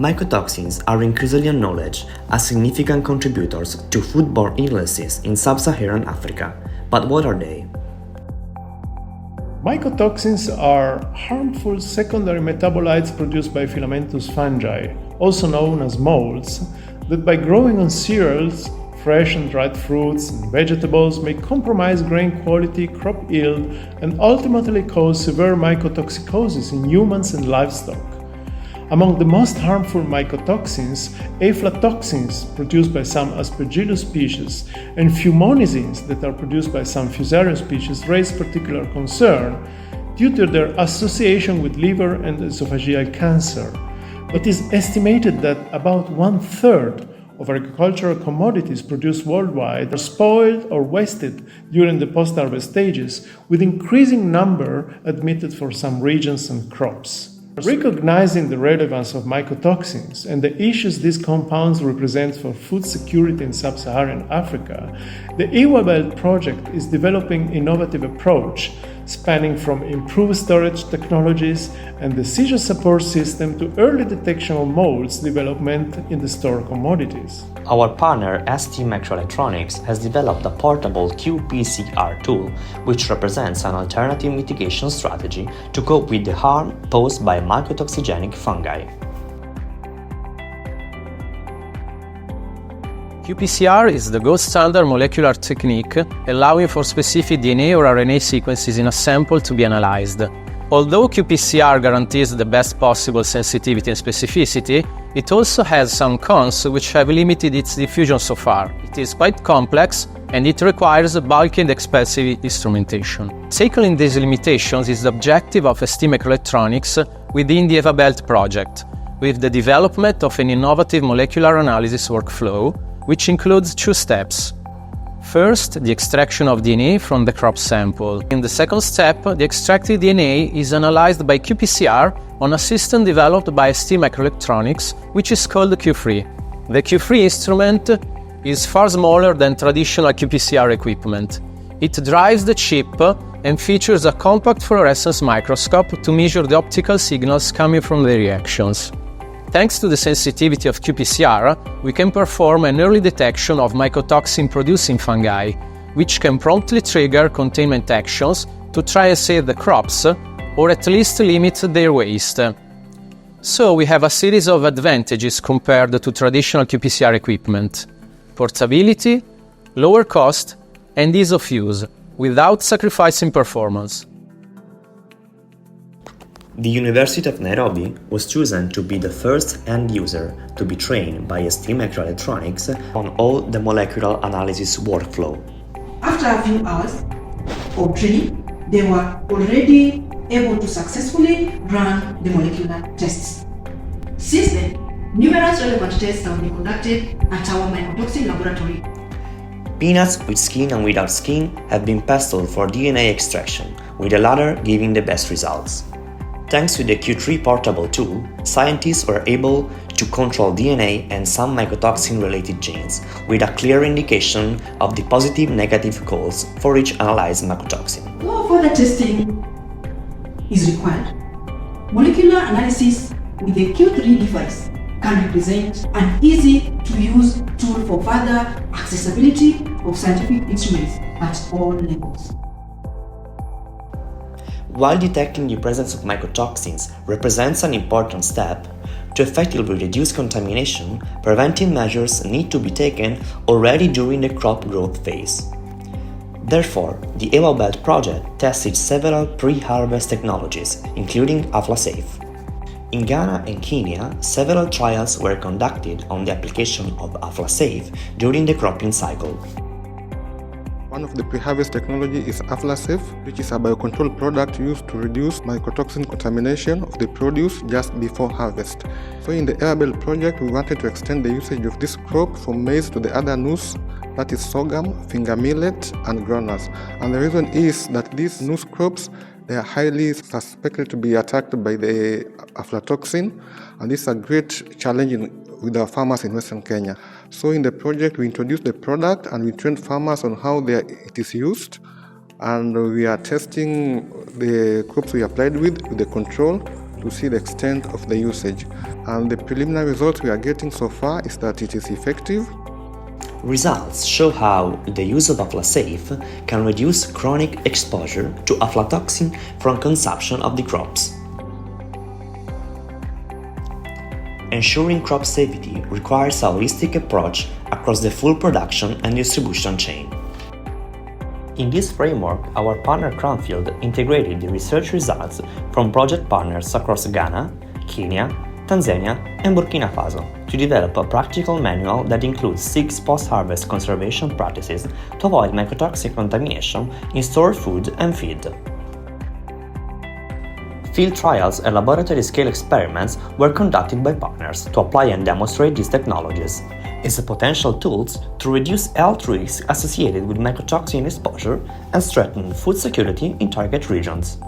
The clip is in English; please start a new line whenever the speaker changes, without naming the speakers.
Mycotoxins are increasingly acknowledged as significant contributors to foodborne illnesses in sub-Saharan Africa. But what are they?
Mycotoxins are harmful secondary metabolites produced by filamentous fungi, also known as molds, that by growing on cereals, fresh and dried fruits and vegetables may compromise grain quality, crop yield, and ultimately cause severe mycotoxicosis in humans and livestock. Among the most harmful mycotoxins, aflatoxins produced by some Aspergillus species and fumonisins that are produced by some Fusarium species raise particular concern due to their association with liver and esophageal cancer. It is estimated that about 1/3 of agricultural commodities produced worldwide are spoiled or wasted during the post-harvest stages, with increasing number admitted for some regions and crops. Recognizing the relevance of mycotoxins and the issues these compounds represent for food security in sub-Saharan Africa, the EWABELT project is developing an innovative approach spanning from improved storage technologies and decision support system to early detection of molds development in the stored commodities.
Our partner ST Microelectronics has developed a portable qPCR tool which represents an alternative mitigation strategy to cope with the harm posed by mycotoxigenic fungi.
qPCR is the gold standard molecular technique allowing for specific DNA or RNA sequences in a sample to be analyzed. Although qPCR guarantees the best possible sensitivity and specificity, it also has some cons which have limited its diffusion so far. It is quite complex and it requires bulky and expensive instrumentation. Tackling these limitations is the objective of ST Microelectronics within the EWABELT project, with the development of an innovative molecular analysis workflow which includes 2 steps. First, the extraction of DNA from the crop sample. In the second step, the extracted DNA is analyzed by qPCR on a system developed by ST Microelectronics, which is called Q3. The Q3 instrument is far smaller than traditional qPCR equipment. It drives the chip and features a compact fluorescence microscope to measure the optical signals coming from the reactions. Thanks to the sensitivity of qPCR, we can perform an early detection of mycotoxin-producing fungi, which can promptly trigger containment actions to try and save the crops, or at least limit their waste. So we have a series of advantages compared to traditional qPCR equipment: portability, lower cost, and ease of use, without sacrificing performance.
The University of Nairobi was chosen to be the first end user to be trained by ST Microelectronics on all the molecular analysis workflow.
After a few hours of training, they were already able to successfully run the molecular tests. Since then, numerous relevant tests have been conducted at our mycotoxin laboratory.
Peanuts with skin and without skin have been pestled for DNA extraction, with the latter giving the best results. Thanks to the Q3 portable tool, scientists were able to control DNA and some mycotoxin-related genes, with a clear indication of the positive-negative codes for each analyzed mycotoxin.
No further testing is required. Molecular analysis with the Q3 device can represent an easy-to-use tool for further accessibility of scientific instruments at all levels.
While detecting the presence of mycotoxins represents an important step, to effectively reduce contamination, preventive measures need to be taken already during the crop growth phase. Therefore, the EWABELT project tested several pre-harvest technologies, including AflaSafe. In Ghana and Kenya, several trials were conducted on the application of AflaSafe during the cropping cycle.
One of the pre-harvest technology is AflaSafe, which is a biocontrol product used to reduce mycotoxin contamination of the produce just before harvest. So in the EWABELT project, we wanted to extend the usage of this crop from maize to the other nuts, that is sorghum, finger millet, and groundnuts. And the reason is that these nuts crops, they are highly suspected to be attacked by the aflatoxin, and this is a great challenge with our farmers in Western Kenya. So in the project, we introduced the product and we trained farmers on how it is used, and we are testing the crops we applied with the control to see the extent of the usage. And the preliminary results we are getting so far is that it is effective.
Results show how the use of Aflasafe can reduce chronic exposure to aflatoxin from consumption of the crops. Ensuring crop safety requires a holistic approach across the full production and distribution chain. In this framework, our partner Cranfield integrated the research results from project partners across Ghana, Kenya, Tanzania, and Burkina Faso to develop a practical manual that includes 6 post-harvest conservation practices to avoid mycotoxin contamination in stored food and feed. Field trials and laboratory-scale experiments were conducted by partners to apply and demonstrate these technologies as potential tools to reduce health risks associated with mycotoxin exposure and strengthen food security in target regions.